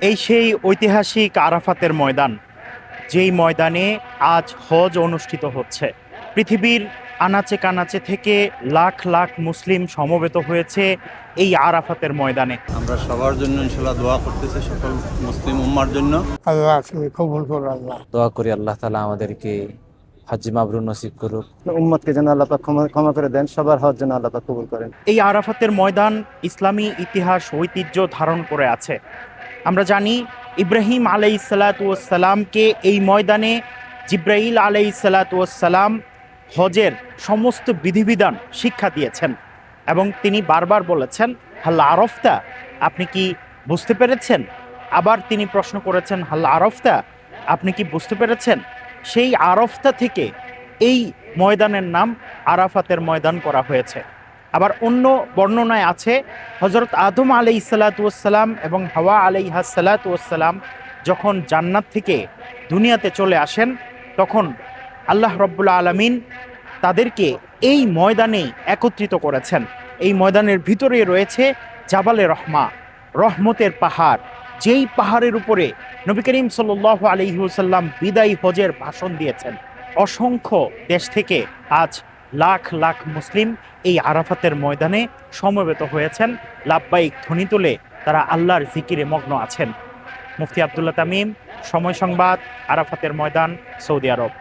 এই সেই ঐতিহাসিক আরাফাতের ময়দান, যেই ময়দানে আজ হজ অনুষ্ঠিত হচ্ছে। পৃথিবীর আনাচে কানাচে থেকে লাখ লাখ মুসলিম সমবেত হয়েছে এই আরাফাতের ময়দানে। আমরা সবার জন্য ইনশাল্লাহ দোয়া করতেছি, সকল মুসলিম উম্মার জন্য। আল্লাহ তুমি কবুল করো আল্লাহ। দোয়া করি আল্লাহ তাআলা আমাদেরকে হজ মাবরুর নসিব করুক, উম্মতকে যেন আল্লাহ পাক ক্ষমা করে দেন, সবার হজ যেন আল্লাহ পাক কবুল করেন। এই আরাফাতের ময়দান ইসলামী ইতিহাস ঐতিহ্য ধারণ করে আছে। আমরা জানি ইব্রাহিম আলাইহিসসালামকে এই ময়দানে জিব্রাইল আলাইহিসসালাম হজের সমস্ত বিধিবিধান শিক্ষা দিয়েছেন এবং তিনি বারবার বলেছেন, হাল আরফতা, আপনি কি বুঝতে পেরেছেন? আবার তিনি প্রশ্ন করেছেন, হাল আরফতা, আপনি কি বুঝতে পেরেছেন? সেই আরফতা থেকে এই ময়দানের নাম আরাফাতের ময়দান করা হয়েছে। আবার অন্য বর্ণনায় আছে, হজরত আদম আলাইহিসসালাম এবং হাওয়া আলাইহাসসালাম যখন জান্নাত থেকে দুনিয়াতে চলে আসেন, তখন আল্লাহ রব্বুল আলামিন তাদেরকে এই ময়দানে একত্রিত করেছেন। এই ময়দানের ভিতরে রয়েছে জাবালে রহমা, রহমতের পাহাড়, যেই পাহাড়ের উপরে নবী করিম সাল্লাল্লাহু আলাইহি ওয়াসাল্লাম বিদায়ী হজের ভাষণ দিয়েছেন। অসংখ্য দেশ থেকে আজ লাখ লাখ মুসলিম এই আরাফাতের ময়দানে সমবেত হয়েছেন। লাব্বাইক ধ্বনি তুলে তারা আল্লাহর জিকিরে মগ্ন আছেন। মুফতি আব্দুল্লাহ তামিম, সময় সংবাদ, আরাফাতের ময়দান, সৌদি আরব।